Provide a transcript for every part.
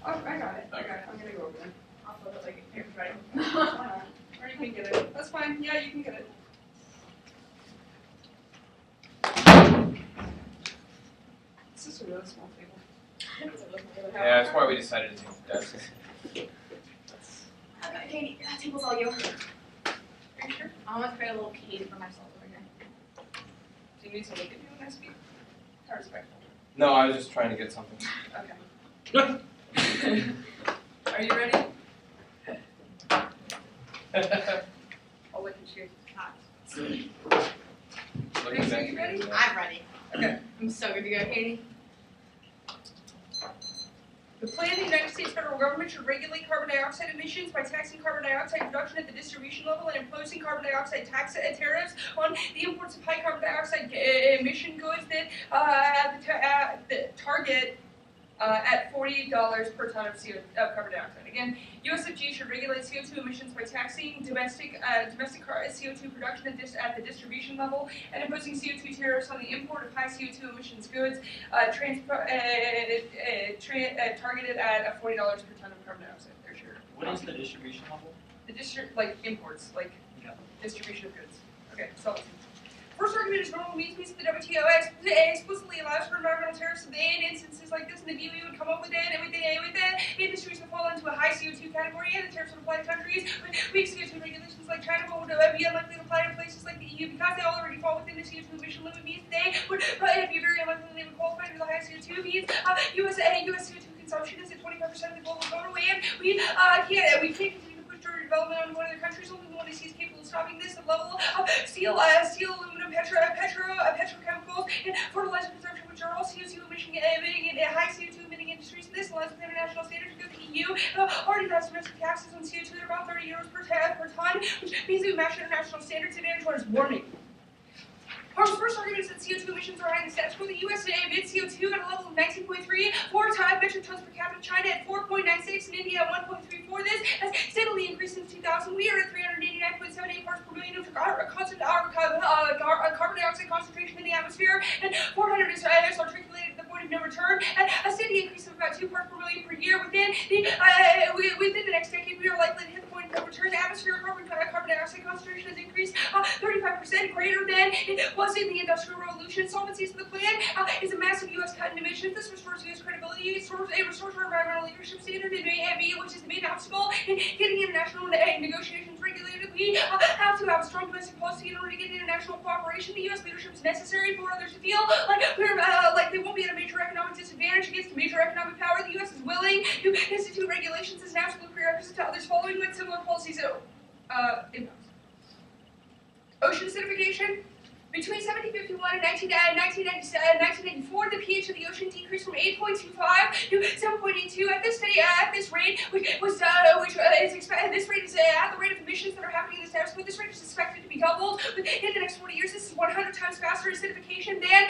Oh, I got it. I'm gonna go over there. I'll flip it like paper tray. Or you can get it. That's fine. Yeah, you can get it. It's just a really small table. Yeah, that's why we decided to take the desk. Okay, Katie, that table's all you. Are you sure? I want to create a little cave for myself over here. Do you need to look at me when I speak? How respectful. No, I was just trying to get something. Okay. Are you ready? I'll look at you. Looking Are you ready? I'm ready. Okay. I'm so good to go, Katie. The plan of the United States federal government should regulate carbon dioxide emissions by taxing carbon dioxide production at the distribution level and imposing carbon dioxide tax tariffs on the imports of high carbon dioxide emission goods that target at $40 per ton of carbon dioxide. Again, USFG should regulate CO2 emissions by taxing domestic CO2 production at the distribution level and imposing CO2 tariffs on the import of high CO2 emissions goods targeted at $40 per ton of carbon dioxide. They're sure. What is the distribution level? The like imports, like Yeah. distribution of goods. Okay, so. First argument is normal means the WTO explicitly allows for environmental tariffs in instances like this, and the DOE would come up with industries that fall into a high CO2 category, and the tariffs would apply to countries with weak CO2 regulations like China, but would be unlikely to apply to places like the EU because they already fall within the CO2 emission limit means they would be very unlikely they would qualify for the high CO2 means. US CO2 consumption is at 25% of the global total, and we can't continue to push toward development on one of the countries. Only one is capable of stopping this. The level of steel, aluminum, petrochemicals, and fertilizer consumption, which are all CO2 emitting and high CO2 emitting industries. This aligns with international standards because the EU already has domestic taxes on CO2 that are about 30 euros per ton, which means we match international standards and towards warming. Harm's first argument is that CO2 emissions are high in the status quo. The US emits CO2 at a level of 19.34 metric tons per capita, China at 4.96, and India at 1.34. This has steadily increased since 2000. We are at 389.78 parts per million of carbon dioxide concentration in the atmosphere, and 400 is articulated at the point of no return, and a steady increase of about 2 parts per million per year. Within the next decade, we are likely to hit the point of no return. The atmospheric carbon dioxide concentration has increased 35% greater than it was in the Industrial Revolution. Solvency of the plan is a massive U.S. cut in emissions. This restores U.S. credibility. It restores our environmental leadership standard, which is the main obstacle in getting international negotiations regulated. We have to have a strong domestic policy in order to get international cooperation. The U.S. leadership is necessary for others to feel like they won't be at a major economic disadvantage against major economic power. The U.S. is willing to institute regulations as an absolute prerequisite to others following with similar policies impose. Ocean acidification. Between 1751 and 1994, the pH of the ocean decreased from 8.25 to 7.82. At this rate, this rate is at the rate of emissions that are happening in the status quo. This rate is expected to be doubled in the next 40 years. This is 100 times faster acidification than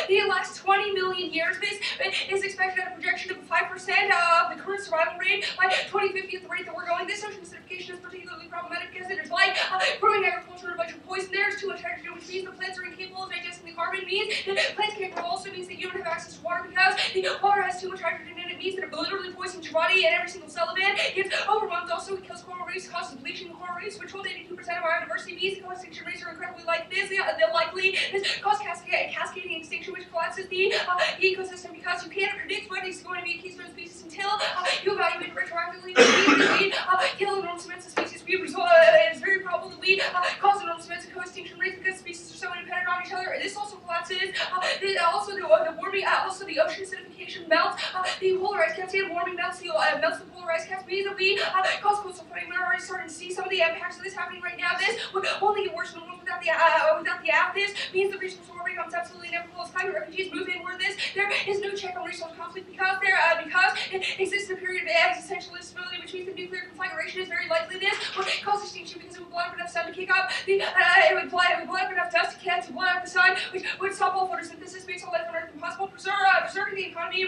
the last 20 million years. This is expected at a projection of 5% of the current survival rate by 2050 at the rate that we're going. This ocean acidification is particularly problematic because it is like growing agriculture and a bunch of poison. There is too much hydrogen, which means the plants are incapable of digesting the carbon. Means that plants can't grow. Also means that you don't have access to water because the water has too much hydrogen in it. Means that it literally poisons your body and every single cell of it gets overwhelmed. Also, it kills coral reefs, causes bleaching of coral reefs, which hold 82% of biodiversity. Means the extinction rates are incredibly like this. They'll likely cause cascading extinction, which collapses the ecosystem because you can't predict what is going to be a keystone species until you evaluate it retroactively. We kill enormous amounts of species. It is very probable that we cause enormous amounts of co-extinction rates because species are so independent on each other. This also collapses. The ocean acidification melts. The polar ice caps and warming melts the polar ice caps. Means that we cause coastal flooding. We're already starting to see some of the impacts of this happening right now. This would only get worse without the app. This means the resource war becomes absolutely inevitable as climate refugees move inward. There is no check on resource conflict because it exists in a period of existential instability, which means the nuclear conflagration is very likely. This would cause extinction because it would blow up enough sun to kick up it would blow up enough dust to blow up the sun, which would stop all photosynthesis, makes all life on Earth impossible. Preserving the economy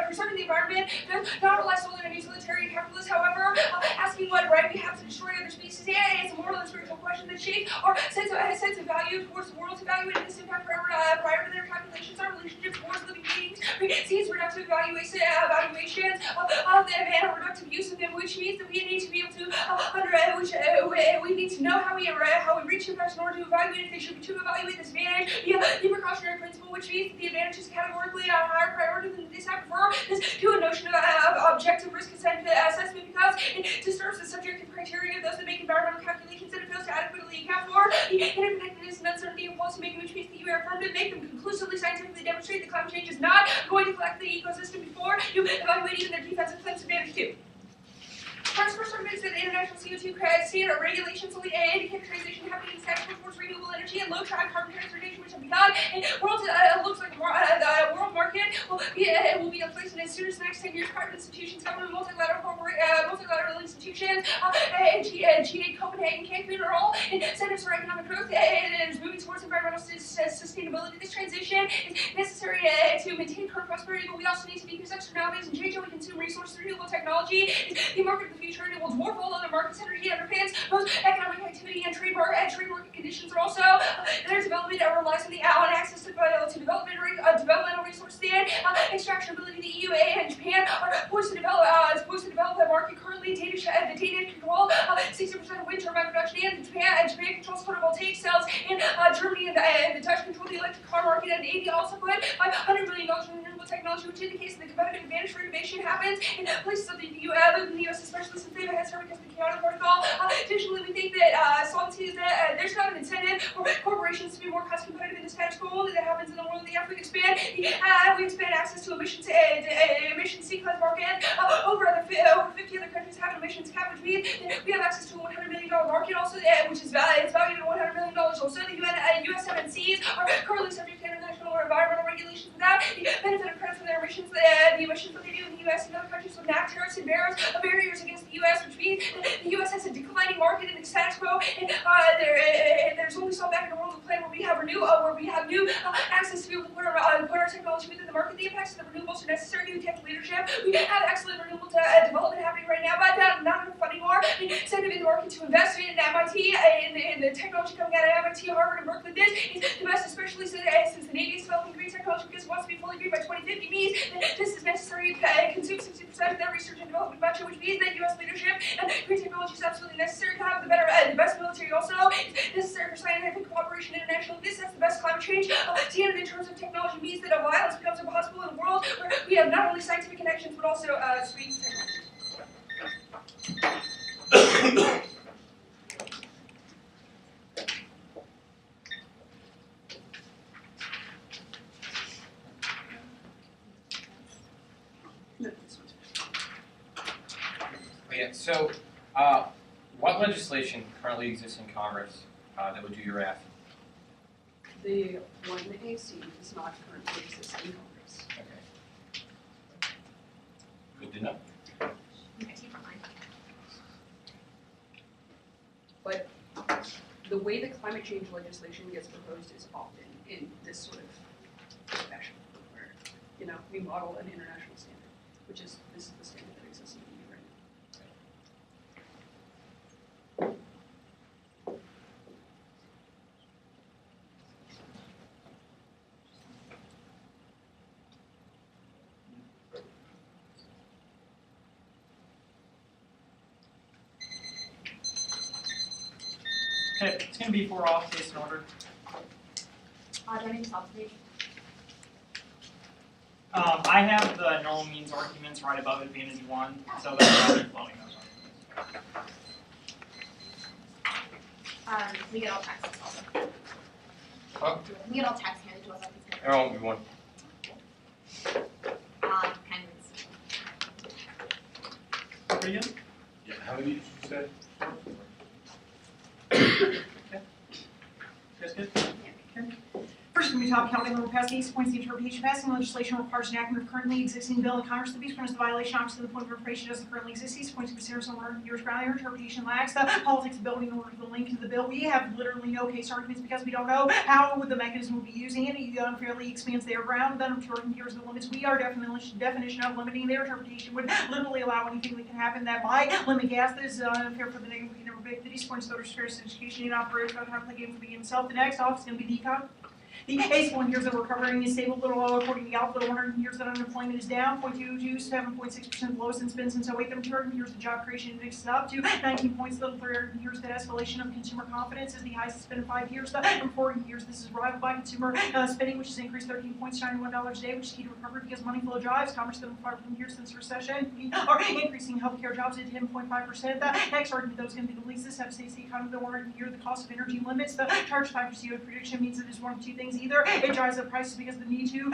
preserving the environment does not rely solely on utilitarian capitalists. However, asking what right we have to destroy other species, it's a moral and spiritual question that shapes our sense of value towards the world. Evaluating this impact prior to their calculations, our relationship towards living beings sees reductive evaluations how we reach the person in order to evaluate if they should be to evaluate this advantage. The precautionary principle, which means that the advantage is categorically a higher priority than the disadvantage. This to a notion of objective risk assessment because it disturbs the subjective criteria of those that make environmental calculations that it fails to adequately account for the interconnectedness and uncertainty of policymaking, which means that you are affirmed to make them conclusively scientifically demonstrate that climate change is not going to collect the ecosystem before you evaluate even their defensive claims advantage too. First argument is that the international CO2 standard regulations will indicate the transition happening in status towards renewable energy and low carbon transportation, which have begun. And world looks like the world market will be in place in as soon as the next 10 years. Private institutions, government, multilateral institutions, G8, Copenhagen, Cancun are all incentives for economic growth and is moving towards environmental sustainability. This transition is necessary to maintain current prosperity, but we also need to decrease externalities and change how we consume resources. Renewable technology is the market of the future, and it will dwarf all other markets. Energy underpins both economic activity and trade market conditions are also their development relies on access to developmental resources and extraction ability. The EU and Japan are poised to develop that market. Currently, the data control 60% of wind turbine production, and Japan controls photovoltaic cells, and Germany and the Dutch control the electric car market, and India also put $100 billion in renewable technology, which indicates that the competitive advantage for innovation happens in places of the other than the U.S., especially since they've had because of the Kyoto Protocol. Additionally, we think that solvency is that there's not an incentive for corporations to be more cost competitive in the status quo only that happens in the world. The we expand access to emissions sequence market. Over 50 other countries have an emissions cap, which means we have access to a $100 million market also, which is valued at $100 million. Also, the U.S. MNCs are currently subject to international or environmental regulations without the benefit of credit for their emissions. The emissions that they do in the U.S. and other countries with NAC tariffs and barriers against the U.S., which means that the U.S. has a declining market in the status quo, and there's only some back in the world plan where we have new access to be able to put our technology within the market. The impacts of the renewables are necessary to take leadership. We have excellent renewable development happening right now, but not enough funding more. Incentive in the market to invest in MIT and the technology coming out of MIT, Harvard, and Berkeley. This is the best, especially since the Navy is developing green technology because it wants to be fully green by 2050. Means that this is necessary to consume 60% of their research and development budget, which means that U.S. leadership and green technology is absolutely necessary to have the best military. Also, it's necessary for scientific cooperation internationally. This has the best climate change standard in terms of technology. Means that violence becomes impossible in a world where we have not only scientific connections but also sweet technology. Yeah, so what legislation currently exists in Congress that would do your math? The one in the AC does not currently exist in Congress. Okay. Good to know. But the way that climate change legislation gets proposed is often in this sort of fashion, where we model an international standard, which is this is the standard that exists in the EU right now. Okay, it's going to be 4 off, case in order. Do I need to stop the page? I have the normal means arguments right above advantage 1, so that's why I'm flowing those arguments. We get all text also. Huh? We get all text handed to us on this. There won't be one. Penguins. Pretty good? Yeah, how many did you say? Guys good? Okay. First, going to be top counting number passed. These points the interpretation passing legislation requires enactment of currently existing bill in Congress. The beast is the violation opposite the point of information doesn't currently exist. These points consider some years ground interpretation lacks the politics ability in order to link to the bill. We have literally no case arguments because we don't know how the mechanism will be using it. It unfairly expands their ground. Then here's the limits. We are definition of limiting their interpretation would literally allow anything that can happen that might limit gas that is unfair for the negative. We can never pick. These points voters fair education and operate without how the game will be himself. The next off is going to be decon. The ACE one years that we're covering is stable, little according to Gallup, little 100 years that unemployment is down, 0.22, 7.6% lowest it's been since 08. The maturity years the job creation index is up to 19 points, little 300 years that escalation of consumer confidence is the highest it's been in 5 years. From 40 years, this is rivaled by consumer spending, which has increased 13 points, $91 a day, which is key to recovery because money flow drives commerce that from years since recession. We are increasing healthcare jobs at 10.5%. The next argument that was going to be the least this states the economy that we're year the cost of energy limits. The charge time for CO prediction means that it's one of two things. Either it drives up prices because of the need to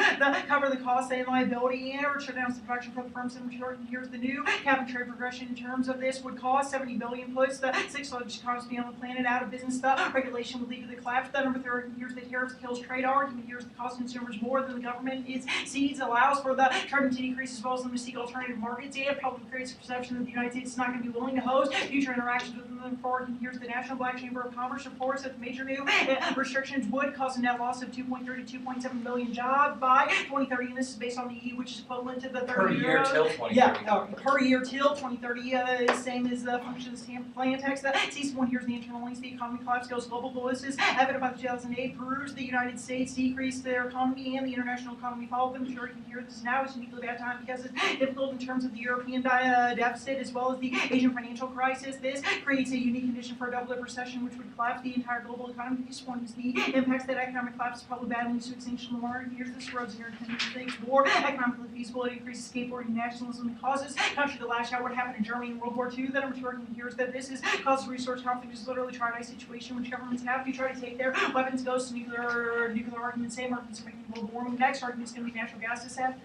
cover the cost and liability, and or shut down the production for the firms in return. Here's the new cap and trade progression in terms of this would cost $70 billion, puts the sixth largest economy on the planet out of business. The regulation would lead to the collapse. The number 30 years that tariffs kills trade argument. Here's the cost consumers more than the government its seeds allows for the trade to decrease as well as them to seek alternative markets. And probably creates a perception that the United States is not going to be willing to host future interactions with them forward. And here's the National Black Chamber of Commerce reports that the major new restrictions would cause a net loss of 2.3 to 2.7 million jobs by 2030, and this is based on the EU, which is equivalent to the 30 Per year till 2030. Yeah, per year till 2030 is same as the function of the stamp plan tax. The CESA one here's the internal links, the economy collapse goes global. This is evident by the 2008 Peru's. The United States decreased their economy and the international economy followed them. Sure, you can hear this is now. It's uniquely bad time because it's difficult in terms of the European deficit as well as the Asian financial crisis. This creates a unique condition for a double dip recession, which would collapse the entire global economy. This one is the impacts that economic collapse is probably bad leads to extinction of the modern years. This erodes interdependence, things war, economically feasible, it increases skateboarding nationalism, and causes country to lash out what happened in Germany in World War II. The number 2 argument here is that this is causes resource conflict. Is literally try-to-die situation which governments have to try to take their weapons, goes to nuclear arguments. Same arguments are making global warming. The next argument is going to be natural gas dissent.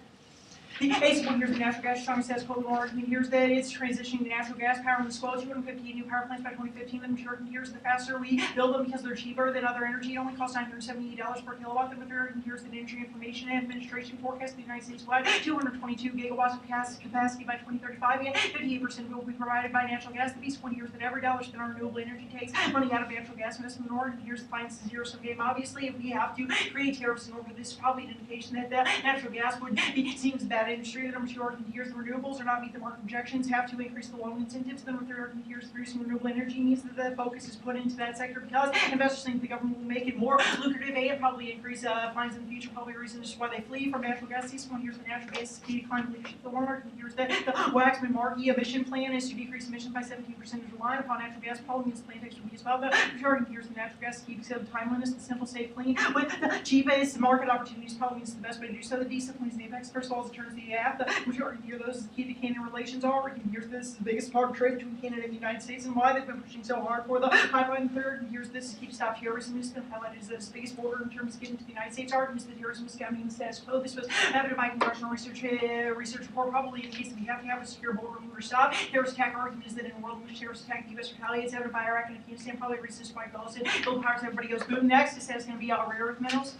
The ACE one here's the natural gas strong says global argument here's that it's transitioning to natural gas power in the squad 250 new power plants by 2015. The mature years the faster we build them because they're cheaper than other energy. It only costs $978 per kilowatt. The mature years the Energy Information Administration forecast the United States will have 222 gigawatts of capacity by 2035, and 58% will be provided by natural gas. The beast one years that every dollar spent on renewable energy takes money out of natural gas investment. In order here's the finance zero sum game. Obviously, if we have to create tariffs in order, this is probably an indication that the natural gas would be seen as bad industry. The number 2 argument years the renewables are not meet the market projections, have to increase the loan incentives. The number 3 argument years producing renewable energy means that the focus is put into that sector because investors think the government will make it more lucrative and probably increase fines in the future. Probably a reason is why they flee from natural gas. These 1 years the natural gas is key to climate leadership. The 1 argument years that the Waxman-Markey emission plan is to decrease emissions by 17% is relying upon natural gas. Probably means the plan takes will be as well. The majority years the natural gas is key because of the timeliness, the simple, safe, clean, with the cheapest market opportunities. Probably means the best way to do so. The disciplines and the apex. First of all, is it turns the app. The majority here, those is the key to Canadian relations are. Here's this is the biggest part of trade between Canada and the United States and why they've been pushing so hard for the pipeline. Third, here's this is key to stop terrorism. This has been highlighted as the biggest border in terms of getting to the United States. Arguments that terrorism is scamming the status quo. This was evident by congressional research report. Probably in case that we have to have a secure border when we're stopped. Terrorist attack argument is that in a world in which terrorist attack the U.S. retaliates, evident by Iraq and Afghanistan. Probably reasons why Gulf and global powers. Everybody goes boom. Next, it says going to be rare earth minerals.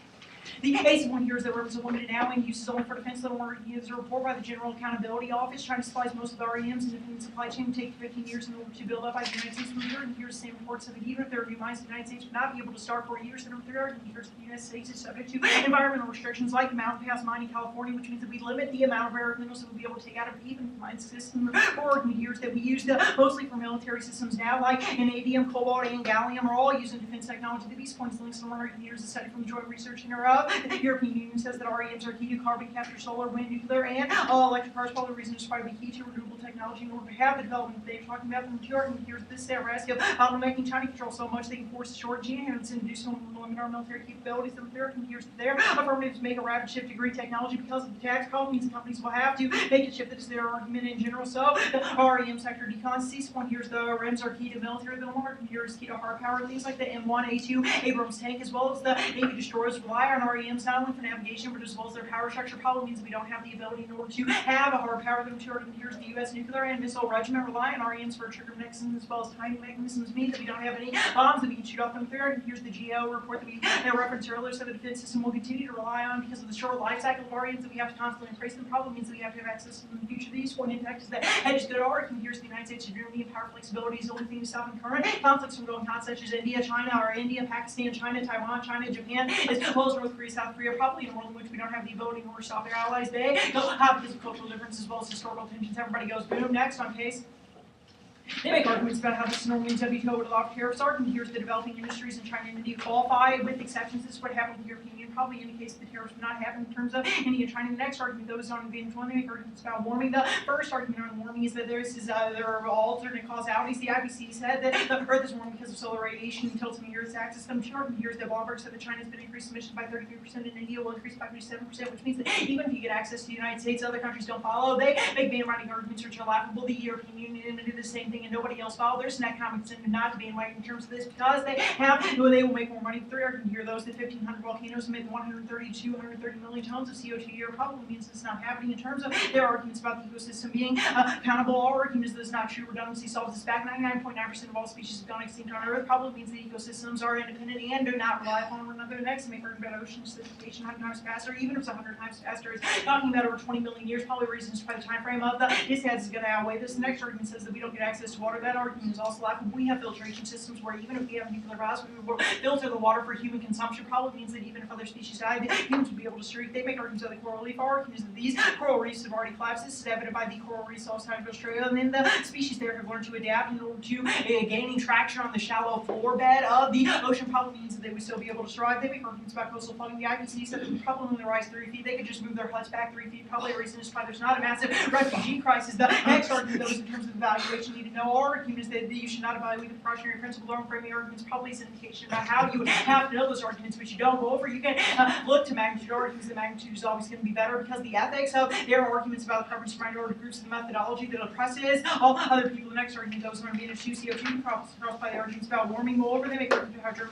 The ACE one here is that weapons are limited now and uses only for defense. Little more is a report by the General Accountability Office. China supplies most of the REMs and independent supply chain take 15 years in order to build up by the United States. And here's the same reports that even if there are new mines, the United States would not be able to start for years. And here's the United States is subject to environmental restrictions like Mountain Pass mining in California, which means that we limit the amount of rare earth minerals that we'll be able to take out of even the mine system or years that we use mostly for military systems now, like vanadium, cobalt, and gallium are all used in defense technology. The Beast points links to 100 years of study from the Joint Research Center of the European Union says that REMs are key to carbon capture, solar, wind, nuclear, and electric cars. All the reasons why we key to renewable technology in order to have the development they're talking about. The majority here's this risk of bottlenecking China control so much they can force a shortage in and do so to limit our military capabilities. The third here's there affirmatives make a rapid shift to green technology because of the tax code means the companies will have to make a shift. That is their argument in general. So the REM sector decons. C1 here's the REMs are key to military. The more here's key to hard power. Things like the M1A2 Abrams tank as well as the Navy destroyers rely on REMs not only for navigation but as well as their power structure. Probably means we don't have the ability in order to have a hard power. The majority here's the U.S. nuclear and missile regiment rely on REMs for trigger mechanisms as well as timing mechanisms. Means that we don't have any bombs that we can shoot off them. Third, here's the GAO report that we referenced earlier. So the defense system will continue to rely on because of the short life cycle of REMs that we have to constantly increase. The problem means that we have to have access to them in the future. These one impact is that hedges that are and here's the United States Germany and power flexibility is the only thing to stop in current conflicts from going hot, such as India, China, or India, Pakistan, China, Taiwan, China, Japan, as well as North Korea, South Korea. Probably in a world in which we don't have the ability in order to stop their allies. They have because of cultural differences as well as historical tensions. Everybody goes boom. Next on case. They make arguments about how this normally means WTO would allow tariffs. Argument here is the developing industries in China and India qualify with exceptions. This is what happened with the European Union. Probably indicates the tariffs would not happen in terms of India and China. The next argument, though, is on advantage one. They make arguments about warming. The first argument on warming is that there are alternate causalities. The IPCC said that the Earth is warming because of solar radiation and tilting the Earth's axis. The argument here is that Bloomberg said that China has been increasing emissions by 33% and India will increase by 57%, which means that even if you get access to the United States, other countries don't follow. They make bandwagon arguments which are laughable. The European Union did the same thing and nobody else followed. There's an economic incentive not to bandwagon in terms of this because they will make more money. The third argument here, though, is that 1,500 volcanoes emit 130 to 230 million tons of CO2 a year probably means it's not happening in terms of their arguments about the ecosystem being accountable. Our argument is that it's not true. Redundancy solves this back. 99.9% of all species have gone extinct on Earth probably means that ecosystems are independent and do not rely upon one another. Next, to make argument about ocean acidification 100 times faster, even if it's 100 times faster, it's talking about over 20 million years, probably reasons by the time frame of the ISADS is going to outweigh this. The next argument says that we don't get access to water. That argument is also laughable. We have filtration systems where even if we have a nuclear blast, we will filter the water for human consumption. Probably means that even if other species died, humans would be able to streak. They make arguments of the coral reef. Our argument is that these coral reefs have already collapsed. This is evident by the coral reefs outside of Australia, and then the species there have learned to adapt in order to gaining traction on the shallow floor bed of the ocean. Probably means that they would still be able to survive. They make arguments about coastal flooding. The IPCC said that the problem when they rise 3 feet, they could just move their huts back 3 feet. Probably a reason is why there's not a massive refugee crisis. The next argument, though, is in terms of evaluation, you need to know. Our argument is that you should not evaluate the precautionary principle. Our framing arguments probably is an indication about how you would have to know those arguments, but you don't go over. You can look to magnitude arguments. The magnitude is always going to be better because the ethics of their arguments about the preference for minority groups and the methodology that oppresses all other people. The next argument, though, is going to be an issue CO2 crossed by the arguments about warming. Moreover, they make arguments about how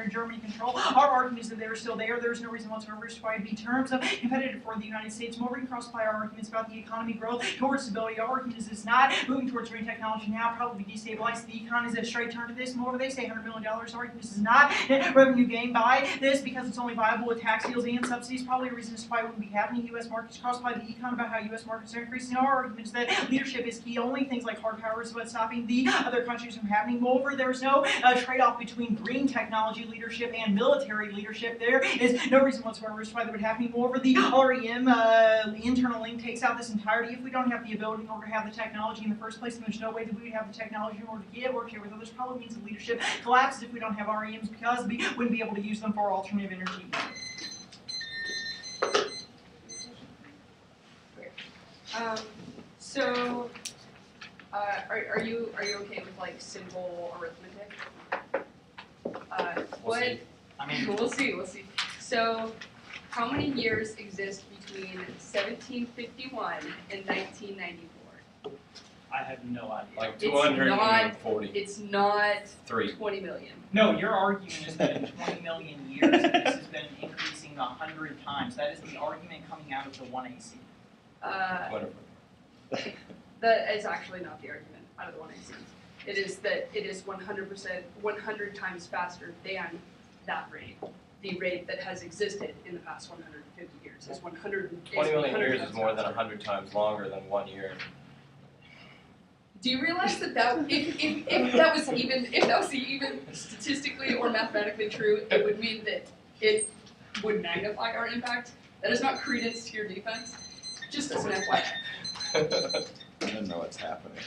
Germany control. Our argument is that they're still there. There's no reason whatsoever to why it'd be terms of competitive for the United States. Moreover, crossed by our arguments about the economy growth towards stability. Our argument is it's not moving towards green technology now, probably destabilize the economy. Is a straight turn to this. Moreover, they say $100 million. Our argument is not revenue gain by this because it's only viable with tax deals and subsidies. Probably a reason as to why it wouldn't be happening. U.S. markets crossed by the econ about how U.S. markets are increasing. Our argument is that leadership is key. Only things like hard power is what's stopping the other countries from happening. Moreover, there's no trade-off between green technology leadership and military leadership. There is no reason whatsoever as to why that would happen. Moreover, the REM internal link takes out this entirety. If we don't have the ability in order to have the technology in the first place, then there's no way that we would have the technology in order to give or share with others. Probably means that leadership collapses if we don't have REMs because we wouldn't be able to use them for alternative energy. Are you okay with like simple arithmetic? We'll see. We'll see. So, how many years exist between 1751 and 1994? I have no idea. Like 240. It's not 3. 20 million. No, your argument is that in 20 million years, this has been increasing 100 times. That is the argument coming out of the 1AC. Whatever. That is actually not the argument out of the 1AC. It is that it is 100%, 100 times faster than that rate. The rate that has existed in the past 150 years is 100. 20 million years is more than 100 times longer than 1 year. Do you realize that if that was even statistically or mathematically true, it would mean that it would magnify our impact? That is not credence to your defense. Just as an FYI. I don't know what's happening.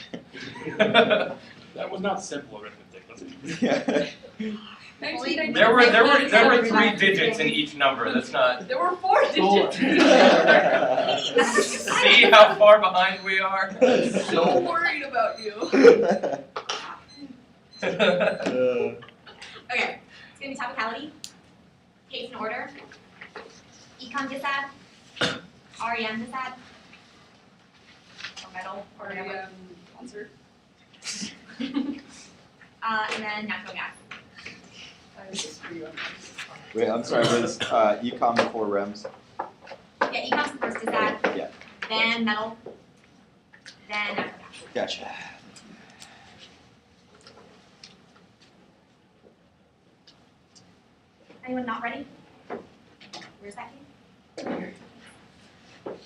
That was not simple arithmetic, was it? Yeah. There were 3 digits in each number. That's not. There were 4 digits. See how far behind we are? So worried about you. Okay, it's gonna be topicality, case and order, econ disad, REM disad, or metal, or whatever. Concert. And then natural gas. I disagree on this. Wait, I'm sorry, was econ before REMS? Yeah, econ's the first disad. Yeah. Then metal. Then natural gas. Gotcha. Anyone not ready? Where's that key? Okay, let's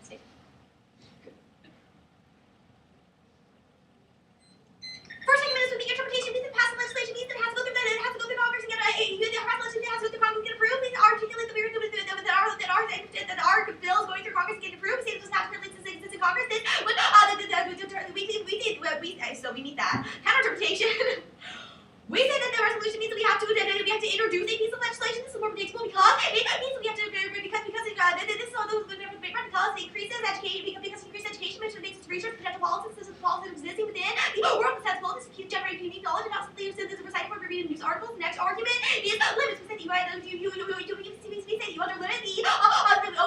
see. First argument is with the interpretation means that passive legislation means that it has to go through Congress and get a passive legislation has to go through Congress and get approved. Please articulate the various that are it means we have to because this is all those because it increases education because increased education which makes research potential policies existing within the world accessible to keep generating unique knowledge and also leaves this reciting for reading news articles. The next argument is limits. We said you under limit the amount of assets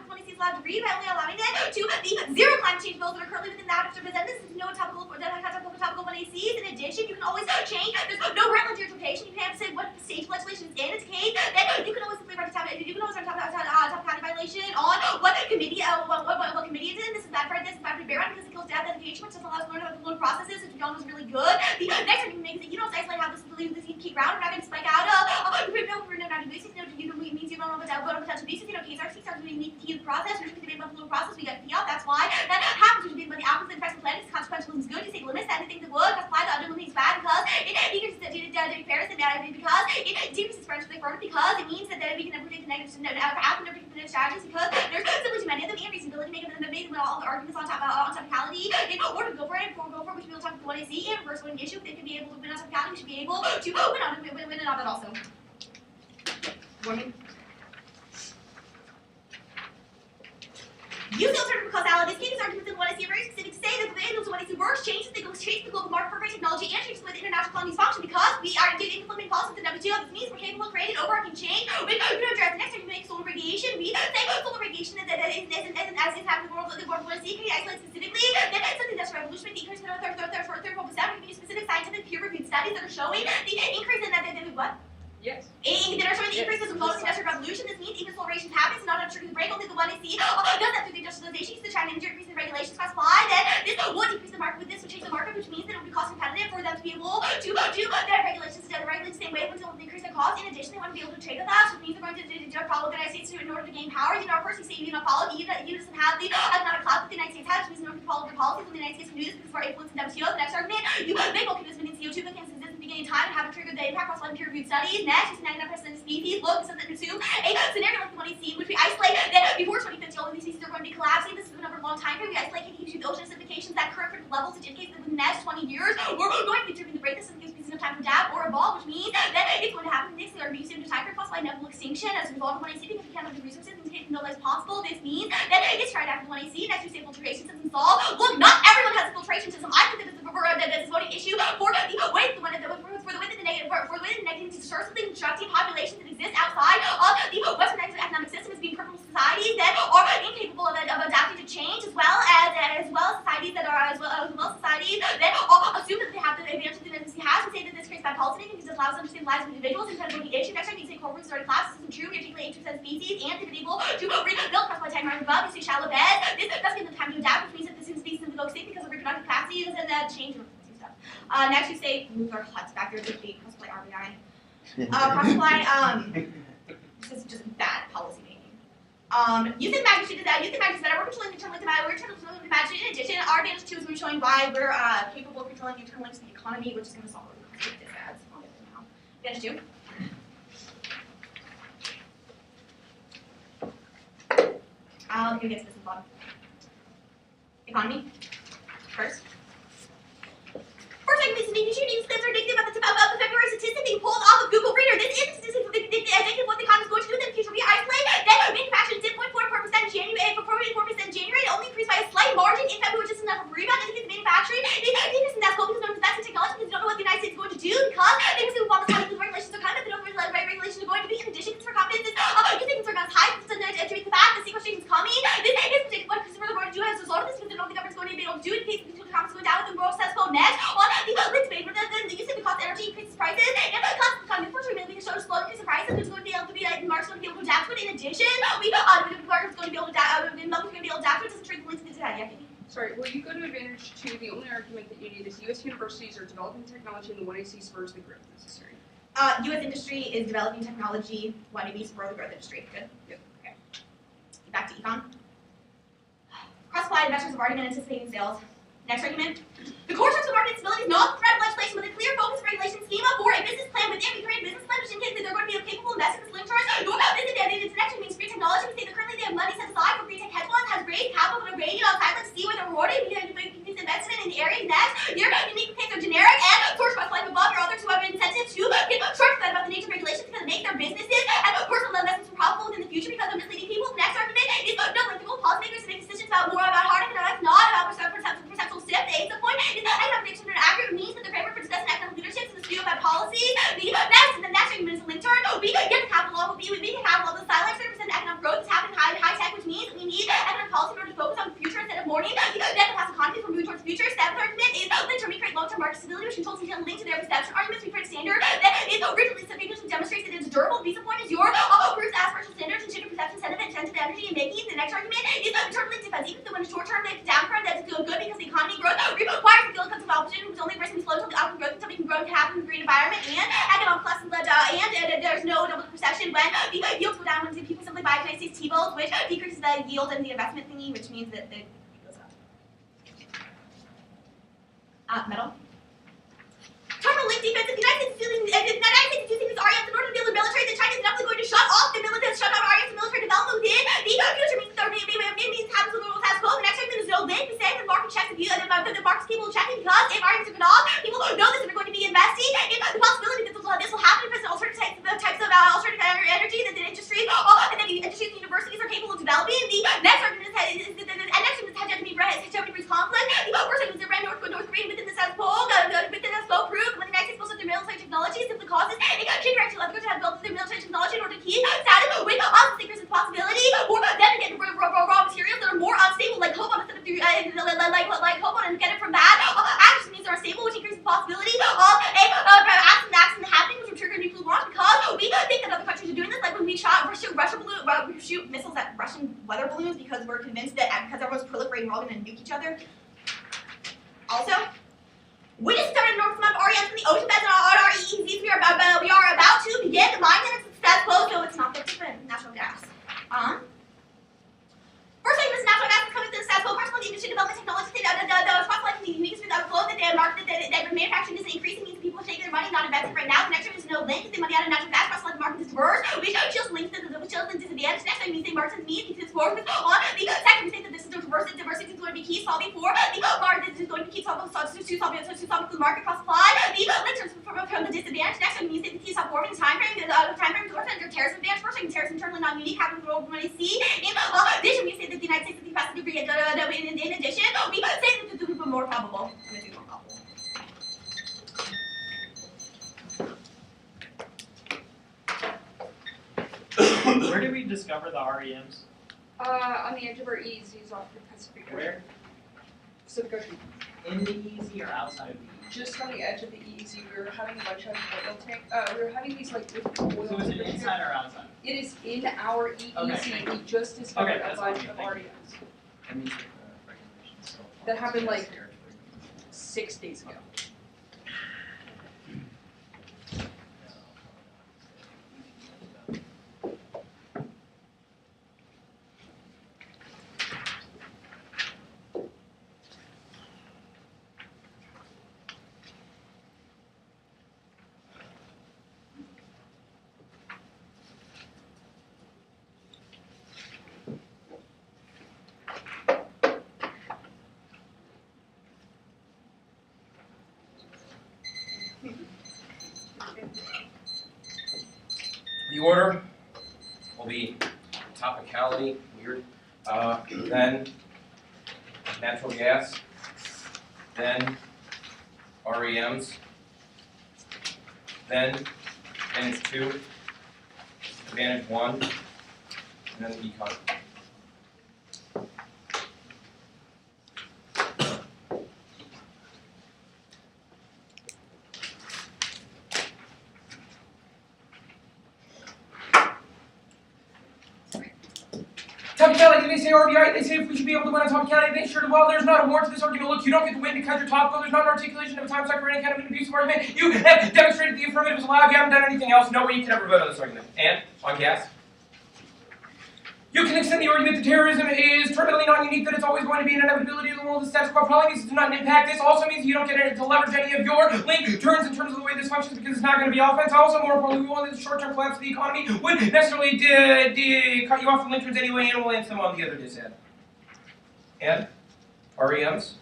one is allowed to read by only allowing it to the zero climate change bills that are currently within the House of Representatives. This is no topical 1ACs. In addition, you can always change. There's no current interpretation. You can have to say what stage legislation is in. It's case that you can always simply write you can always write top county violation on what committee what committee it's in. This is bad for bear on because it kills death education, which doesn't allow us to learn about the loan processes, which we all know is really good. The next thing you make is that you don't isolate how this key ground. We're not going to spike out means you don't know about potential abuses. Case our starts to make the key of the process. We're just going to debate about the loan process. We got to out. That's why that happens. We're debating about the outcomes and effects of planning. Consequential is good. You say limits that anything that would apply the other limits bad because it increases the fairness and because it decreases friendship because it means that we can never take the negative strategies because there's simply too many of them and reasonability make them all the arguments on topicality in order to go for it. Before we go for it, we should be able to talk about what I see and reverse winning issue. If they can be able to win on topicality, we should be able to win on that also. Warning. Use the alternative causality. These cases arguments in what I see are very specific to say that the angles of what I see works changes the global market for great technology and changes the way the international economies function because we are implementing policies in WTO. This means we're capable of creating overarching change. We address the next time we make solar radiation. We say solar radiation isn't as is happening in the world want to see. Can you isolate specifically that something that's revolutionary, the increase in our third specific scientific peer-reviewed studies that are showing the increase in that what? Yes. That are showing the increase in the global industrial revolution. This means even acceleration happens, not a triggering break. Only the one I see does that through the industrialization. The China increase in regulations classify that this would decrease the market. With this would change the market, which means that it would be cost competitive for them to be able to do their regulations to regulate the same way until they increase their cost. In addition, they want to be able to trade with us, which means they're going to follow the United States in order to gain power. First you say you don't follow, you doesn't have the economic clout that the United States has, which means in order to follow their policies, when the United States can do this because of our influence in WTO. The next argument, they will convince me in CO2 because since the beginning of time have triggered the impact across peer-reviewed studies. Next, 99% of species look so that assume a scenario like the one you see, which we isolate that before 2050 all of these species are going to be collapsing. This is over a long time frame. We isolate KT2 the ocean acidifications at current critical levels, which indicates that within the next 20 years we're going to be driven to break this and give species enough time to adapt or evolve, which means that it's going to happen next year. Are used into time frame possible inevitable extinction as a result of 1AC because we can't have the resources and take no less possible. This means that it's tried after 1AC. Next, you say filtration system solved. Look, not everyone has a filtration system. I think that this is a voting issue for the way that the negative distortively constructing populations that exist outside of the Western economic system as being purple societies that are incapable of adapting to change, as well as societies that are societies that assume that they have the advantage that the has and say that this creates bad policy making because it allows them to stabilize individuals and kind of voting issue. Next time you say corporate started class, this isn't true. We articulate 8% species and they've been able to rebuild across my time right above. You say shallow beds. This does give them time to adapt, which means that this species simply go extinct because of reproductive capacity and change and stuff. Next you say move our huts back there to the crossplay RBI. Crossplay, this is just bad policy making. Using magnitude is that we're controlling the internal limits. We're controlling the magnitude. In addition, our advantage too is we're showing why we're capable of controlling the internal limits of the economy, which is going to solve the cost of this ads. I'll get there now. Advantage two. Here gets this in bottom. Economy. First argument is making sure these claims are indicative of the February statistic being pulled off of Google Reader. This is indicative of what the economy is going to do in the future. We isolate that manufacturing did 0.44% in January, 4.4% in January. It only increased by a slight margin in February, which is enough of a rebound. Indicates the manufacturing is increasing that scope because no one invests in technology because they don't know what the United States is going to do because they assume all the time the regulations are coming, but they don't realize the regulations are going to be. In addition, consumer confidence is using consumer confidence high to treat the fact that sequestration is coming. This is predicting what consumers are going to do as a result of this because they don't think the government's going to be able to do it in case the consumer confidence is going down with the world status quo. Next, on the debate, the use of the cost of energy increases prices, and the cost of the economy, unfortunately, we can show a slow increase in prices, which is going to be able to be like the market's going to be able to adapt to it. In addition, the market's going to be able to adapt, the market's going to be able to adapt to it. Doesn't trade the links to the data. Sorry, well, you go to advantage two. The only argument that you need is U.S. universities are developing technology and the 1AC spurs the growth necessary. U.S. industry is developing technology, 1AB spur the growth industry. Good? Yep. Okay. Back to econ. Cross-applied investors have already been anticipating sales. Next argument. The core terms of market stability is not the threat of legislation, but a clear focus regulation schema for a business plan within. We create a business plan which indicates that they're going to be capable of investing in slim charts. This connection means free technology. We say that currently they have money set aside for free tech hedge funds, has raised capital but are rated on sidelines to see where they're rewarded. We can increase investment in the area. Next, your unique case are generic and source by flight above your others who have an incentive to get short about the nature of regulations because it make their business peace of point is your group's aspirational standards and gender perception, sentiment, sensitive energy, and making. The next argument is internally defense. Even though in the short term it's downturn, that's good because the economy growth requires a field of opposition, which only risks slow to the outcome growth until we can grow to happen in the green environment and economic plus and there's no double perception when the yields go down when people simply buy United States T-bills, which decreases the yield and the investment thingy, which means that the goes up. Metal. Terminal link defense. If the United States is using these REMs in order to build a military, then China is definitely going to shut off the military, shut off REMs and military development within the future means that means happens with the world has closed. The next segment is no link. We say the market checks if you the market's capable of checking because if REMs are cut off, people know this and are going to be investing in the possibility that this will happen because alternative types of alternative energy that the industry and then the industries and universities are capable of developing. The next argument is hegemony conflict. The first argument is that North Korea within the South Pole prove when the United States builds up their military technology simply causes a country to have built their military technology in order to keep status with us. I think there's a possibility for them to get raw materials that are more unstable, like cobalt instead of like cobalt, and get it from that. Actually means they're unstable, which increases the possibility of a accident happening, which would trigger nuclear launch because we think that other countries are doing this. Like when we shoot missiles at Russian weather balloons because we're convinced that because everyone's proliferating, we're all going to nuke each other. Also, we just started an enormous amount of REMs in the ocean beds and our EEZs. We are about to begin the mine and it's status quo, so it's not that different. Natural gas. First thing, this natural gas is coming to the status quo. First of all, the industry development technology the spotlight the uniqueness without flow that they market that manufacturing isn't increasing means people are taking their money, not investing right now. The next one is no link. The money out of natural gas price like the market is diverse, which just links to the disadvantage. Next time we say margins means because it's focused on the second we say that this is diversity is going to be key solving for the market is going to keep solving the market cross supply. The links from the disadvantage. Next time we say the key stop forming time frame under terrorism advantage. First thing terrorism internally non unique happens with what we see. In addition we say that the United States is the fastest degree in addition we say that this is more probable. I'm going to do more probable. Where did we discover the REMs? On the edge of our EEZs off the Pacific Ocean. Where? Pacific Ocean. In the EEZ or outside of the EEZ? Just on the edge of the EEZ, we were having a bunch of oil tank. We were having these like oil. So is it inside or outside? It is in our EEZ. Okay. We just discovered Okay, a that's bunch fine. of Thank REMs. That means that the regulations still apply. That happened like 6 days ago. The order will be topicality, weird, then natural gas, then REMs, then advantage 2, advantage 1, and then the econ. Topicality, they say RBI, they say if we should be able to win on topicality, they sure while there's not a warrant to this argument, look, you don't get to win because you're topical, there's not an articulation of a time suck or any kind of an abusive argument. You have demonstrated the affirmative is allowed, you haven't done anything else, no way you can ever vote on this argument. And, on gas, you can extend the argument that terrorism is terminally non-unique, that it's always going to be an inevitability of the world. The status quo probably means it does not impact. This also means you don't get to leverage any of your link turns in terms of the way this functions because it's not going to be offense. Also, more importantly, we want that the short-term collapse of the economy would necessarily cut you off from link turns anyway, and we'll answer them on the other disad. And REMs.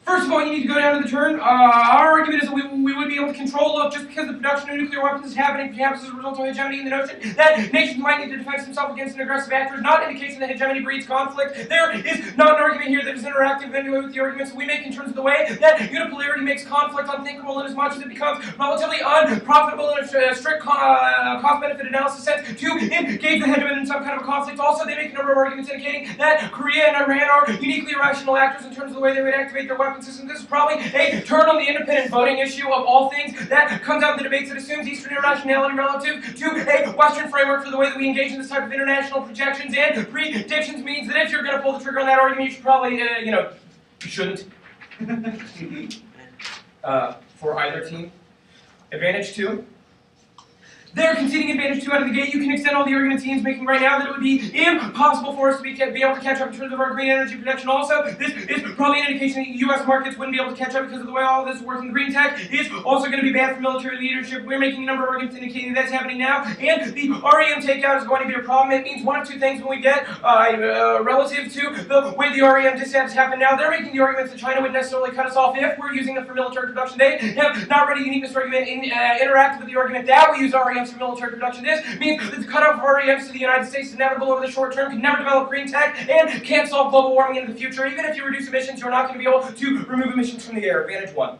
First of all, you need to go down to the turn. Our argument is that we would be able to control, look, just because the production of nuclear weapons is happening perhaps as a result of hegemony in the notion that nations might need to defend themselves against an aggressive actor is not indication that hegemony breeds conflict. There is not an argument here that is interactive anyway with the arguments we make in terms of the way that unipolarity makes conflict unthinkable in as much as it becomes relatively unprofitable in a strict cost-benefit analysis sense to engage the hegemon in some kind of a conflict. Also, they make a number of arguments indicating that Korea and Iran are uniquely irrational actors in terms of the way they would activate their weapon system. This is probably a turn on the independent voting issue of all things that comes out of the debates that assumes Eastern irrationality relative to a Western framework for the way that we engage in this type of international projections and predictions means that if you're going to pull the trigger on that argument, you should probably, you shouldn't. For either team. Advantage 2. They're conceding advantage 2 out of the gate. You can extend all the arguments Ian's making right now that it would be impossible for us to be able to catch up in terms of our green energy production. Also, this is probably an indication that U.S. markets wouldn't be able to catch up because of the way all of this is working. Green tech is also going to be bad for military leadership. We're making a number of arguments indicating that's happening now. And the REM takeout is going to be a problem. It means one of two things when we get relative to the way the REM disasters happen now. They're making the arguments that China would necessarily cut us off if we're using them for military production. They have not read a uniqueness argument interacted with the argument that we use REMs for military production. This means that the cutoff of REMs to the United States is inevitable over the short term, can never develop green tech, and can't solve global warming into the future. Even if you reduce emissions, you're not going to be able to remove emissions from the air. Advantage 1.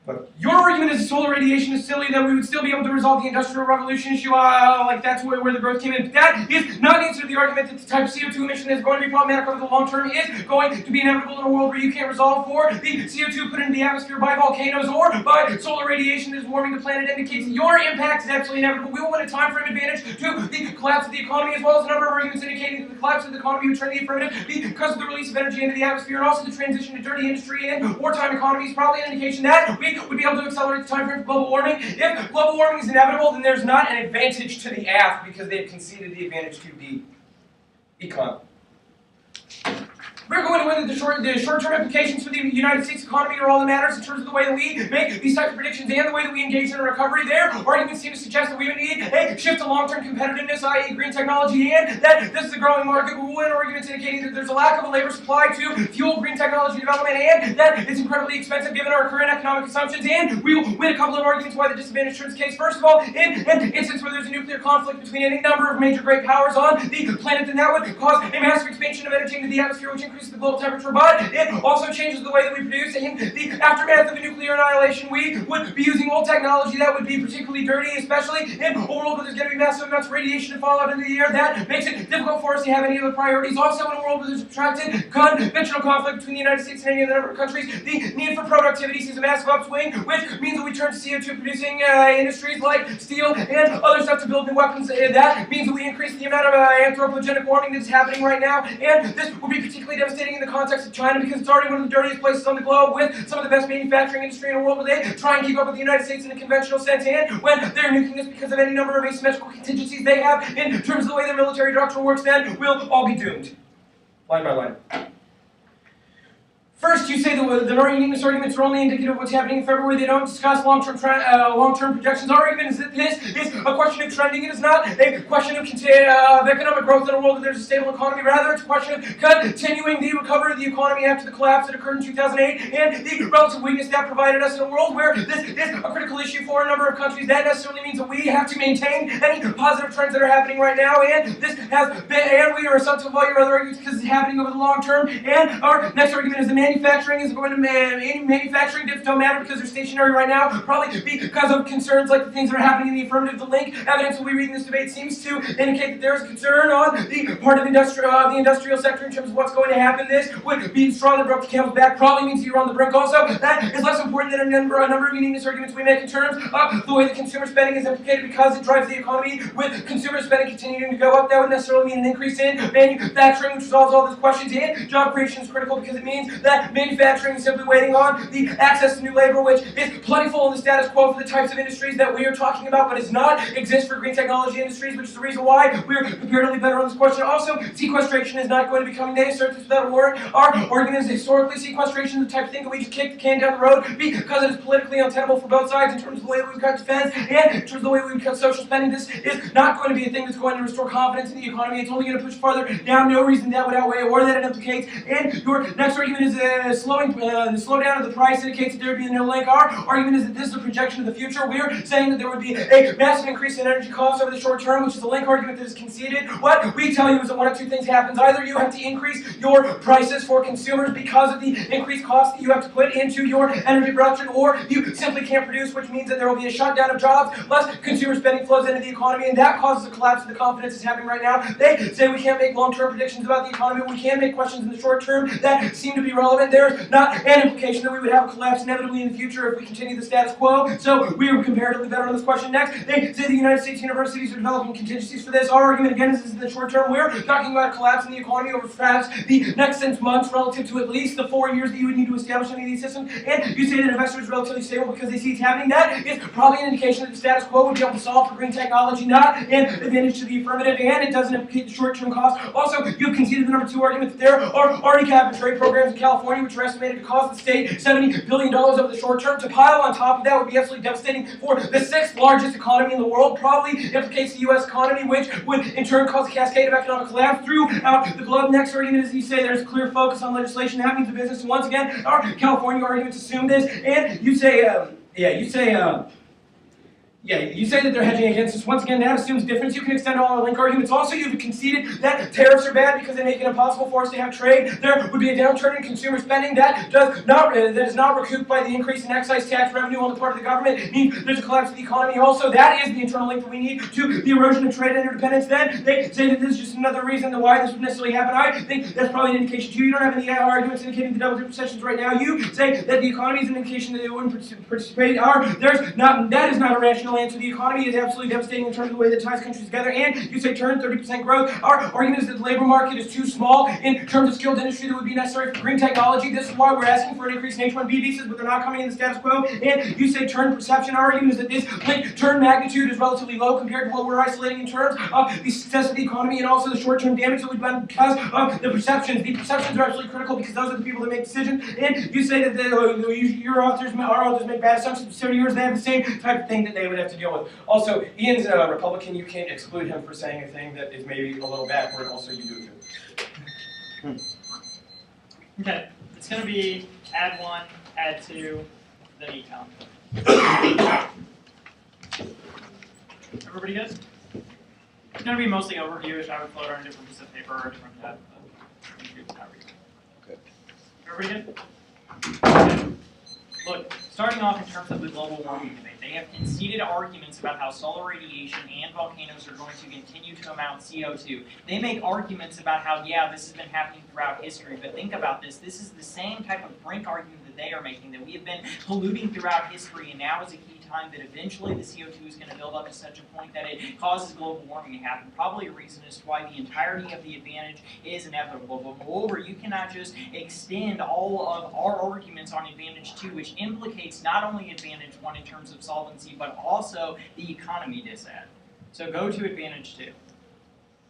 But your argument is that solar radiation is silly, that we would still be able to resolve the Industrial Revolution issue, like that's where the growth came in. But that is not an answer to the argument that the type of CO2 emission that's going to be problematic over the long term is going to be inevitable in a world where you can't resolve for the CO2 put into the atmosphere by volcanoes or by solar radiation that is warming the planet indicates that your impact is absolutely inevitable. We will win a time frame advantage to the collapse of the economy, as well as a number of arguments indicating that the collapse of the economy would turn the affirmative because of the release of energy into the atmosphere and also the transition to dirty industry and wartime economies, probably an indication that we would be able to accelerate the time frame for global warming. If global warming is inevitable, then there's not an advantage to the aft because they've conceded the advantage to the econ. We're going to win the short-term implications for the United States economy are all that matters in terms of the way that we make these types of predictions and the way that we engage in a recovery. Their arguments seem to suggest that we would need a shift to long-term competitiveness, i.e. green technology, and that this is a growing market. We will win arguments indicating that there's a lack of a labor supply to fuel green technology development and that it's incredibly expensive given our current economic assumptions. And we will win a couple of arguments why the disadvantage turns case. First of all, in an instance where there's a nuclear conflict between any number of major great powers on the planet, then that would cause a massive expansion of energy into the atmosphere, which increases the global temperature, but it also changes the way that we produce. In the aftermath of a nuclear annihilation, we would be using old technology that would be particularly dirty, especially in a world where there's going to be massive amounts of radiation and fallout into the air. That makes it difficult for us to have any other priorities. Also, in a world where there's a protracted conventional conflict between the United States and any other number of countries, the need for productivity sees a massive upswing, which means that we turn to CO2 producing industries like steel and other stuff to build new weapons. That means that we increase the amount of anthropogenic warming that is happening right now, and this will be particularly devastating in the context of China because it's already one of the dirtiest places on the globe with some of the best manufacturing industry in the world, where they try and keep up with the United States in a conventional sense, and when they're nuking this because of any number of asymmetrical contingencies they have in terms of the way their military doctrine works, then we'll all be doomed. Line by line. First, you say that the uniqueness arguments are only indicative of what's happening in February. They don't discuss long-term projections. Our argument is that this is a question of trending. It is not a question of economic growth in a world where there's a stable economy. Rather, it's a question of continuing the recovery of the economy after the collapse that occurred in 2008 and the relative weakness that provided us in a world where this is a critical issue for a number of countries. That necessarily means that we have to maintain any positive trends that are happening right now, and this has been, and we are subject to all your other arguments because it's happening over the long term. And our next argument is the manufacturing is going to manufacturing dips don't matter because they're stationary right now, probably because of concerns like the things that are happening in the affirmative. The link evidence that we read in this debate seems to indicate that there is concern on the part of the industrial sector in terms of what's going to happen. This would be the straw that broke the camel's back, probably means you're on the brink. Also, that is less important than a number of uniqueness arguments we make in terms of the way that consumer spending is implicated because it drives the economy. With consumer spending continuing to go up, that would necessarily mean an increase in manufacturing, which resolves all those questions. And job creation is critical because it means that manufacturing is simply waiting on the access to new labor, which is plentiful in the status quo for the types of industries that we are talking about, but does not exist for green technology industries, which is the reason why we're comparatively better on this question. Also, sequestration is not going to be coming. They assert this without a warrant. Our argument is historically sequestration is the type of thing that we just kick the can down the road because it is politically untenable for both sides in terms of the way that we've cut defense and in terms of the way we've cut social spending. This is not going to be a thing that's going to restore confidence in the economy. It's only going to push farther down. No reason that would outweigh or that it implicates. And your next argument is the slowdown of the price indicates that there would be no link. Our argument is that this is a projection of the future. We're saying that there would be a massive increase in energy costs over the short term, which is a link argument that is conceded. What we tell you is that one of two things happens. Either you have to increase your prices for consumers because of the increased costs that you have to put into your energy production, or you simply can't produce, which means that there will be a shutdown of jobs, less consumer spending flows into the economy, and that causes a collapse in the confidence that's happening right now. They say we can't make long-term predictions about the economy, we can make questions in the short term that seem to be relevant. There's not an implication that we would have a collapse inevitably in the future if we continue the status quo, so we are comparatively better on this question. Next, they say the United States universities are developing contingencies for this. Our argument again is in the short term, we're talking about a collapse in the economy over perhaps the next 6 months relative to at least the 4 years that you would need to establish any of these systems, and you say that investors are relatively stable because they see it's happening. That is probably an indication that the status quo would be able to solve for green technology, not an advantage to the affirmative, and it doesn't implicate the short-term cost. Also, you conceded the number 2 argument that there are already cap and trade programs in California which are estimated to cost the state $70 billion over the short term. To pile on top of that would be absolutely devastating for the 6th largest economy in the world, probably implicates the U.S. economy, which would in turn cause a cascade of economic collapse throughout the globe. Next argument is you say there's clear focus on legislation. That means the business. And once again, our California arguments assume this, and you say, you say that they're hedging against us. Once again, that assumes difference. You can extend all our link arguments. Also, you've conceded that tariffs are bad because they make it impossible for us to have trade. There would be a downturn in consumer spending that is not recouped by the increase in excise tax revenue on the part of the government. It means there's a collapse of the economy. Also, that is the internal link that we need to the erosion of trade and interdependence. Then they say that this is just another reason to why this would necessarily happen. I think that's probably an indication too. You don't have any arguments indicating the double dip recessions right now. You say that the economy is an indication that it wouldn't participate. That is not a rational answer. The economy is absolutely devastating in terms of the way that ties countries together, and you say turn 30% growth. Our argument is that the labor market is too small in terms of skilled industry that would be necessary for green technology. This is why we're asking for an increase in H-1B visas, but they're not coming in the status quo. And you say turn perception. Our argument is that this link turn magnitude is relatively low compared to what we're isolating in terms of the success of the economy and also the short-term damage that we've done because of the perceptions. The perceptions are absolutely critical because those are the people that make decisions. And you say that our authors make bad assumptions for 70 years. They have the same type of thing that they would have to deal with. Also, Ian's a Republican. You can't exclude him for saying a thing that is maybe a little backward. Also, you do it too. Okay, it's going to be add 1, add 2, then econ. Everybody good? It's going to be mostly overview-ish. I would float on a different piece of paper or a different tab. Okay. Everybody good? Okay. Look, starting off in terms of the global warming debate, they have conceded arguments about how solar radiation and volcanoes are going to continue to amount CO2. They make arguments about how, yeah, this has been happening throughout history, but think about this. This is the same type of brink argument that they are making, that we have been polluting throughout history, and now is a key time that eventually the CO2 is going to build up to such a point that it causes global warming to happen. Probably a reason as to why the entirety of the advantage is inevitable. But moreover, you cannot just extend all of our arguments on advantage 2, which implicates not only advantage 1 in terms of solvency, but also the economy disad. So go to advantage 2.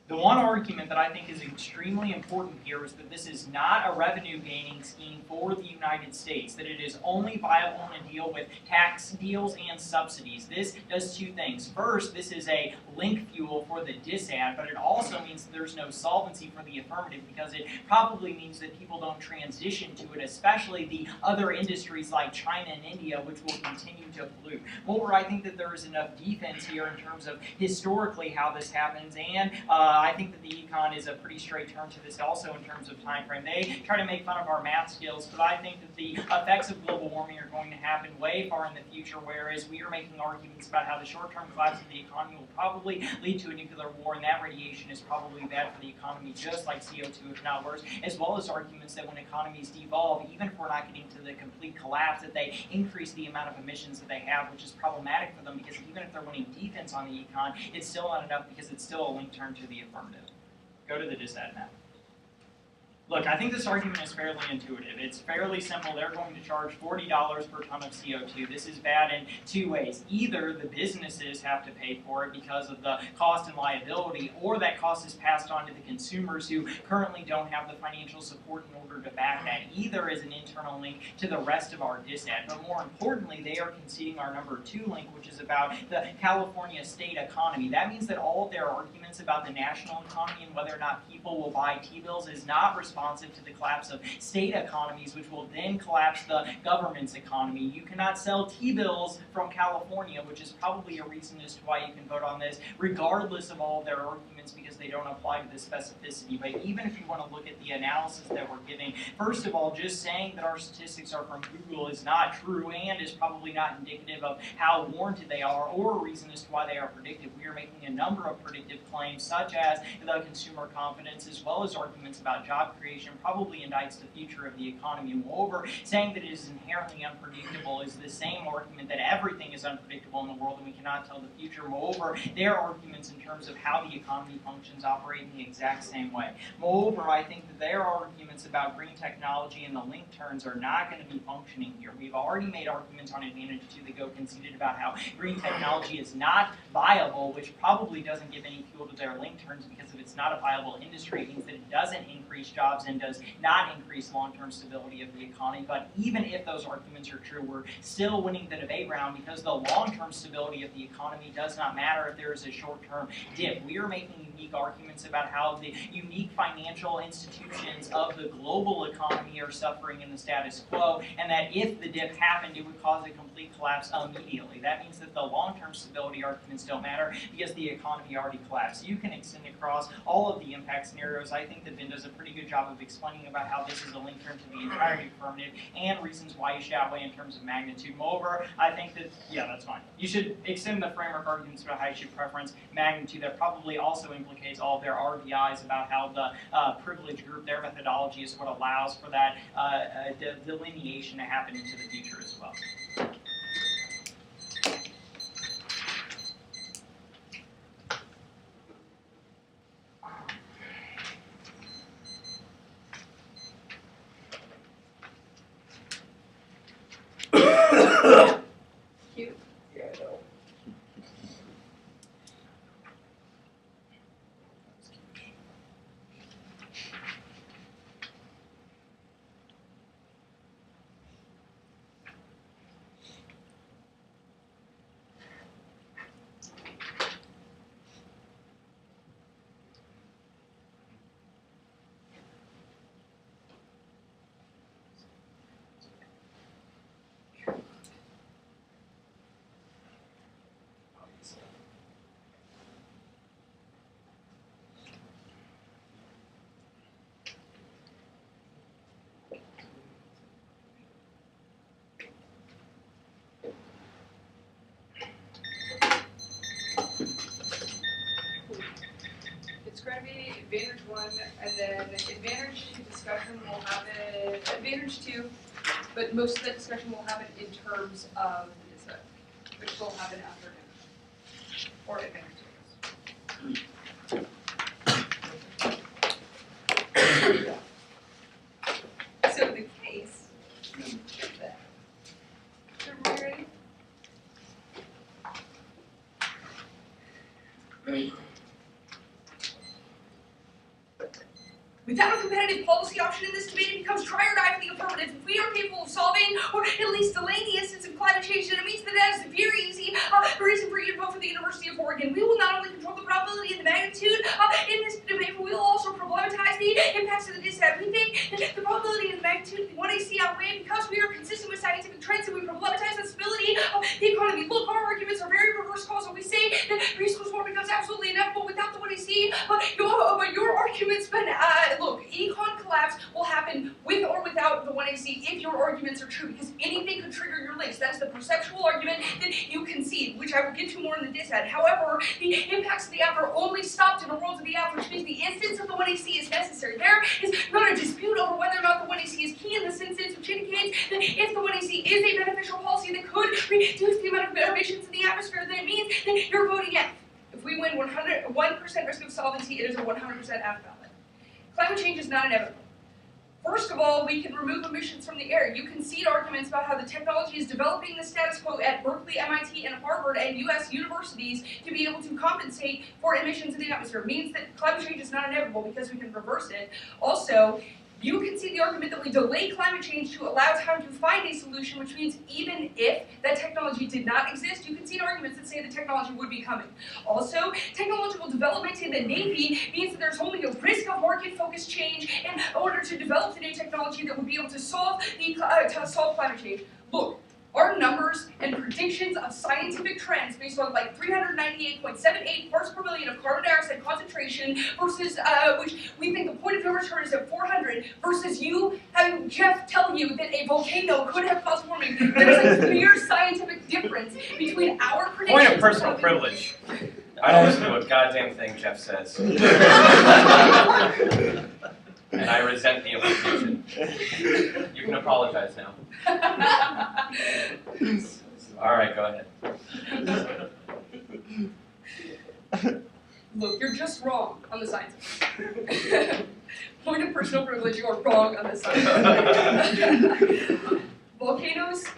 The one argument that I think is extremely important here is that this is not a revenue gaining scheme for the United States, that it is only viable in a deal with tax deals and subsidies. This does 2 things. First, this is a link fuel for the disad, but it also means that there's no solvency for the affirmative because it probably means that people don't transition to it, especially the other industries like China and India, which will continue to pollute. Moreover, I think that there is enough defense here in terms of historically how this happens, and I think that the econ is a pretty straight turn to this also in terms of time frame. They try to make fun of our math skills, but I think that the effects of global warming are going to happen way far in the future, whereas we are making arguments about how the short-term collapse of the economy will probably lead to a nuclear war, and that radiation is probably bad for the economy, just like CO2, if not worse, as well as arguments that when economies devolve, even if we're not getting to the complete collapse, that they increase the amount of emissions that they have, which is problematic for them because even if they're winning defense on the econ, it's still not enough because it's still a link turn to the affirmative. Go to the disad map. Look, I think this argument is fairly intuitive. It's fairly simple. They're going to charge $40 per ton of CO2. This is bad in 2 ways. Either the businesses have to pay for it because of the cost and liability, or that cost is passed on to the consumers who currently don't have the financial support in order to back that. Either is an internal link to the rest of our disad. But more importantly, they are conceding our number 2 link, which is about the California state economy. That means that all of their arguments about the national economy and whether or not people will buy T-bills is not responsible responsive to the collapse of state economies, which will then collapse the government's economy. You cannot sell T-bills from California, which is probably a reason as to why you can vote on this, regardless of all of their arguments, because they don't apply to the specificity. But even if you want to look at the analysis that we're giving, first of all, just saying that our statistics are from Google is not true and is probably not indicative of how warranted they are or a reason as to why they are predictive. We are making a number of predictive claims, such as the consumer confidence, as well as arguments about job creation, probably indicts the future of the economy. Moreover, saying that it is inherently unpredictable is the same argument that everything is unpredictable in the world and we cannot tell the future. Moreover, their arguments in terms of how the economy functions operate in the exact same way. Moreover, I think that their arguments about green technology and the link turns are not going to be functioning here. We've already made arguments on Advantage 2 that go conceited about how green technology is not viable, which probably doesn't give any fuel to their link turns, because if it's not a viable industry, it means that it doesn't increase jobs and does not increase long-term stability of the economy. But even if those arguments are true, we're still winning the debate round, because the long-term stability of the economy does not matter if there is a short-term dip. We are making unique arguments about how the unique financial institutions of the global economy are suffering in the status quo, and that if the dip happened, it would cause a complete collapse immediately. That means that the long-term stability arguments don't matter because the economy already collapsed. You can extend across all of the impact scenarios. I think that Ben does a pretty good job of explaining about how this is a link term to the entirety affirmative and reasons why you should outweigh in terms of magnitude. Moreover, I think that, yeah, that's fine. You should extend the framework arguments about how you should preference magnitude. That probably also implicates all of their RVIs about how the privileged group, their methodology is what allows for that delineation to happen into the future as well. Cute. Yeah, I know. It's going to be Advantage 1, and then Advantage 2 discussion will happen, Advantage 2, but most of the discussion will happen in terms of the dissent, which will happen after Advantage, or Advantage 2. So the case is that. Everybody ready? Without a competitive policy option in this debate, it becomes try or die for the affirmative. If we are capable of solving, or at least delaying the instance of climate change, then it means that is very easy reason for you to vote for the University of Oregon. We will not only control the probability and the magnitude in this debate, but we will also problematize the impacts of the dissent. We think that the probability and the magnitude of the 1AC outweigh because we are consistent with scientific trends and we problematize the stability of the economy. Look, our arguments are very reverse causal. We say that resource war becomes absolutely inevitable without the 1AC, but your arguments, look, econ collapse will happen with or without the 1AC if your arguments are true, because anything could trigger your links. That is the perceptual argument that you concede, which I will get to more in the dissent. However, the impacts of the app are only stopped in the worlds of the app, which means the instance of the 1AC is necessary. There is not a dispute over whether or not the 1AC is key in this instance, which indicates that if the 1AC is a beneficial policy that could reduce the amount of emissions in the atmosphere, then it means that you're voting F. If we win 1% risk of solvency, it is a 100% F ballot. Climate change is not inevitable. First of all, we can remove emissions from the air. You concede arguments about how the technology is developing the status quo at Berkeley, MIT, and Harvard, and US universities to be able to compensate for emissions in the atmosphere. It means that climate change is not inevitable because we can reverse it. Also, You can see the argument that we delay climate change to allow time to find a solution, which means even if that technology did not exist, you can see arguments that say the technology would be coming. Also, technological development in the Navy means that there's only a risk of market-focused change in order to develop the new technology that would be able to solve climate change. Look, our numbers and predictions of scientific trends based on like 398.78 parts per million of carbon dioxide concentration versus which we think the point of no return is at 400 versus you having Jeff tell you that a volcano could have caused warming. There's a clear scientific difference between our predictions. Point of personal privilege. I don't listen to a goddamn thing Jeff says. And I resent the implication. You can apologize now. Alright, go ahead. Look, you're just wrong on the science. Point of personal privilege, you're wrong on the science. Volcanoes,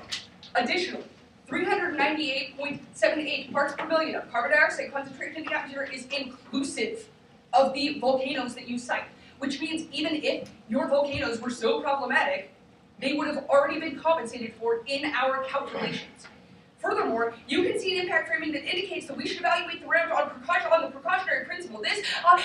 additionally, 398.78 parts per million of carbon dioxide concentration in the atmosphere is inclusive of the volcanoes that you cite. Which means even if your volcanoes were so problematic, they would have already been compensated for in our calculations. Furthermore, you can see an impact framing that indicates that we should evaluate the round on the precautionary principle. This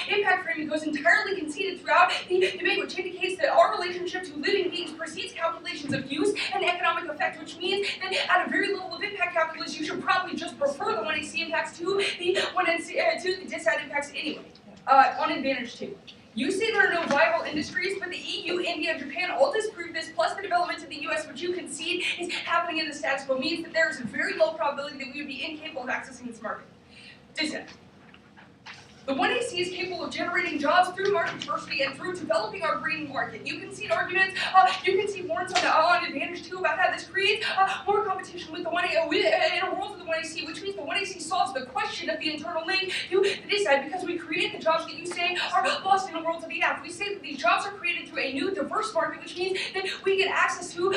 impact framing goes entirely conceded throughout the debate, which indicates that our relationship to living beings precedes calculations of use and economic effect, which means that at a very level of impact calculus, you should probably just prefer the 1AC impacts to the DISAD impacts anyway. On advantage 2. You say there are no viable industries, but the EU, India, and Japan all disprove this, plus the developments in the US, which you concede is happening in the status quo, means that there is a very low probability that we would be incapable of accessing this market. Dissent. The 1AC is capable of generating jobs through market diversity and through developing our green market. You can see arguments, you can see warrants on advantage 2 about how this creates more competition with the 1A in a world of the 1AC, which means the 1AC solves the question of the internal link to the DISAD because we create the jobs that you say are lost in a world of the app. We say that these jobs are created through a new diverse market, which means that we get access to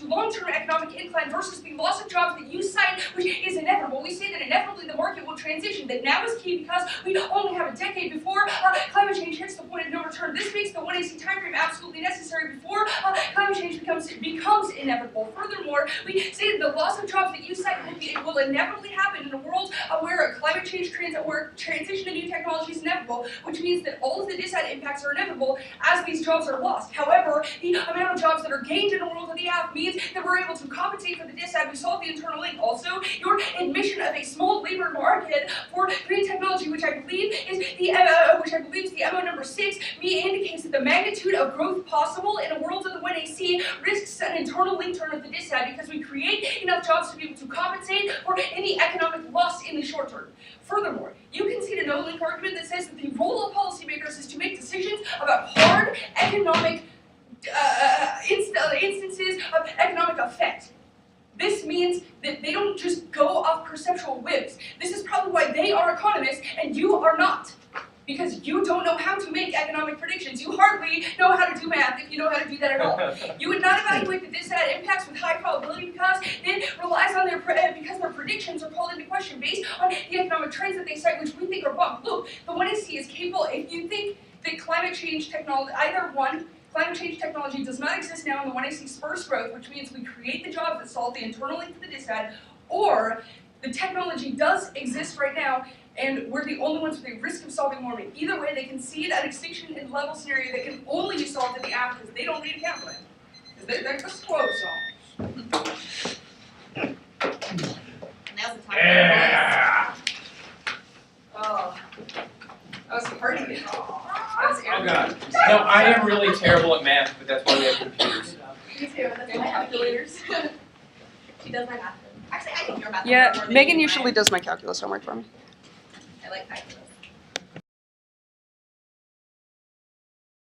long-term economic incline versus the loss of jobs that you cite, which is inevitable. We say that inevitably the market will transition, that now is key because we only have a decade before climate change hits the point of no return. This makes the 1AC timeframe absolutely necessary before climate change becomes inevitable. Furthermore, we say that the loss of jobs that you cite will inevitably happen in a world where climate change transition to new technology is inevitable, which means that all of the DISAD impacts are inevitable as these jobs are lost. However, the amount of jobs that are gained in a world of the app means that we're able to compensate for the DISAD. We solve the internal link. Also, your admission of a small labor market for green technology, which I believe is the MO number 6, indicates that the magnitude of growth possible in a world of the 1AC risks an internal link turn of the DISAD because we create enough jobs to be able to compensate for any economic loss in the short term. Furthermore, you concede a no-link argument that says that the role of policymakers is to make decisions about hard economic instances of economic effect. This means that they don't just go off perceptual whims. This is probably why they are economists and you are not. Because you don't know how to make economic predictions. You hardly know how to do math if you know how to do that at all. You would not evaluate the DISAD impacts with high probability because it relies on their predictions are called into question based on the economic trends that they cite, which we think are wrong. Look, the 1AC is capable. If you think that climate change technology, climate change technology does not exist now, and the 1AC spurs growth, which means we create the jobs that solve the internal link to the DISAD, or the technology does exist right now, and we're the only ones with a risk of solving warming. Either way, they concede an extinction in level scenario that can only be solved in the app because they don't need a calculator. Because they're just quote songs. Now's the time. Yeah. Oh, that was party. That was Oh god. No, I am really terrible at math, but that's why we have computers. Me too. That's why I have calculators. She does my math. Actually, I think your math. Yeah, Megan usually does my calculus homework for me. I like calculus.